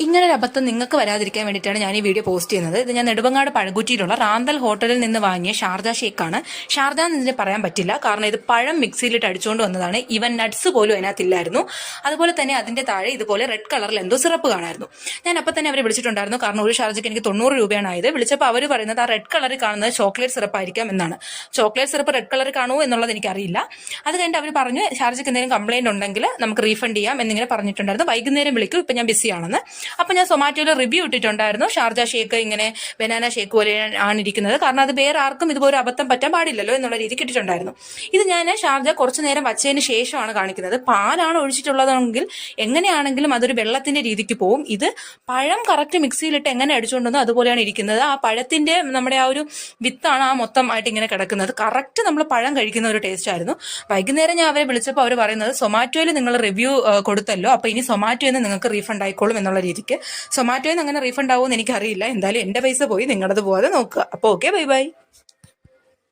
ഇങ്ങനെ ഒരു അബദ്ധം നിങ്ങൾക്ക് വരാതിരിക്കാൻ വേണ്ടിയിട്ടാണ് ഞാൻ ഈ വീഡിയോ പോസ്റ്റ് ചെയ്യുന്നത്. ഇത് ഞാൻ നെടുമങ്ങാട് പഴകുറ്റിയിലുള്ള റാന്തൽ ഹോട്ടലിൽ നിന്ന് വാങ്ങിയ ഷാർജ ഷേക്കാണ്. ഷാർജ എന്ന് ഇതിന് പറയാൻ പറ്റില്ല, കാരണം ഇത് പഴം മിക്സിയിലിട്ട് അടിച്ചുകൊണ്ട് വന്നതാണ്. ഈവൻ നട്ട്സ് പോലും അതിനകത്തില്ലായിരുന്നു. അതുപോലെ തന്നെ അതിന്റെ താഴെ ഇതുപോലെ റെഡ് കളറിൽ എന്തോ സിറപ്പ് കാണായിരുന്നു. ഞാൻ അപ്പം തന്നെ അവരെ വിളിച്ചിട്ടുണ്ടായിരുന്നു, കാരണം ഒരു ഷാർജയ്ക്ക് എനിക്ക് 90 രൂപയാണ് ആയത്. വിളിച്ചപ്പോൾ അവർ പറയുന്നത് ആ റെഡ് കളറിൽ കാണുന്നത് ചോക്ലേറ്റ് സിറപ്പ് ആയിരിക്കാം എന്നാണ്. ചോക്ലേറ്റ് സിറപ്പ് റെഡ് കളറിൽ കാണുമോ എന്നുള്ളത് എനിക്കറിയില്ല. അത് കഴിഞ്ഞിട്ട് അവർ പറഞ്ഞു ഷാർജയ്ക്ക് എന്തെങ്കിലും കംപ്ലൈന്റ് ഉണ്ടെങ്കിൽ നമുക്ക് റീഫണ്ട് ചെയ്യാം എന്നിങ്ങനെ പറഞ്ഞിട്ടുണ്ടായിരുന്നു. വൈകുന്നേരം വിളിക്കും, ഇപ്പം ഞാൻ ബിസിയാണെന്ന്. അപ്പൊ ഞാൻ സൊമാറ്റോയിൽ റിവ്യൂ ഇട്ടിട്ടുണ്ടായിരുന്നു, ഷാർജ ഷേക്ക് ഇങ്ങനെ ബനാന ഷേക്ക് പോലെ ആണ് ഇരിക്കുന്നത്, കാരണം അത് വേറെ ആർക്കും ഇതുപോലെ അബദ്ധം പറ്റാൻ പാടില്ലല്ലോ എന്നുള്ള രീതിക്ക് ഇട്ടിട്ടുണ്ടായിരുന്നു. ഇത് ഞാൻ ഷാർജ കുറച്ചു നേരം വച്ചതിന് ശേഷമാണ് കാണിക്കുന്നത്. പാലാണ് ഒഴിച്ചിട്ടുള്ളതെങ്കിൽ എങ്ങനെയാണെങ്കിലും അതൊരു വെള്ളത്തിന്റെ രീതിക്ക് പോകും. ഇത് പഴം കറക്റ്റ് മിക്സിയിലിട്ട് എങ്ങനെ അടിച്ചുകൊണ്ടോ അതുപോലെയാണ് ഇരിക്കുന്നത്. ആ പഴത്തിന്റെ നമ്മുടെ ആ ഒരു വിത്താണ് ആ മൊത്തമായിട്ട് ഇങ്ങനെ കിടക്കുന്നത്. കറക്റ്റ് നമ്മൾ പഴം കഴിക്കുന്ന ഒരു ടേസ്റ്റ് ആയിരുന്നു. വൈകുന്നേരം ഞാൻ അവരെ വിളിച്ചപ്പോൾ അവർ പറയുന്നത് സൊമാറ്റോയിൽ നിങ്ങൾ റിവ്യൂ കൊടുത്തല്ലോ, അപ്പൊ ഇനി സൊമാറ്റോയിൽ നിന്ന് നിങ്ങൾക്ക് റീഫണ്ട് ആയിക്കോളും എന്നുള്ള രീതിക്ക്. സൊമാറ്റോയിൽ നിന്ന് അങ്ങനെ റീഫണ്ട് ആവുമെന്ന് എനിക്കറിയില്ല. എന്തായാലും എന്റെ പൈസ പോയി, നിങ്ങളത് പോവാതെ നോക്കുക. അപ്പോൾ ഓക്കെ, ബൈ ബൈ.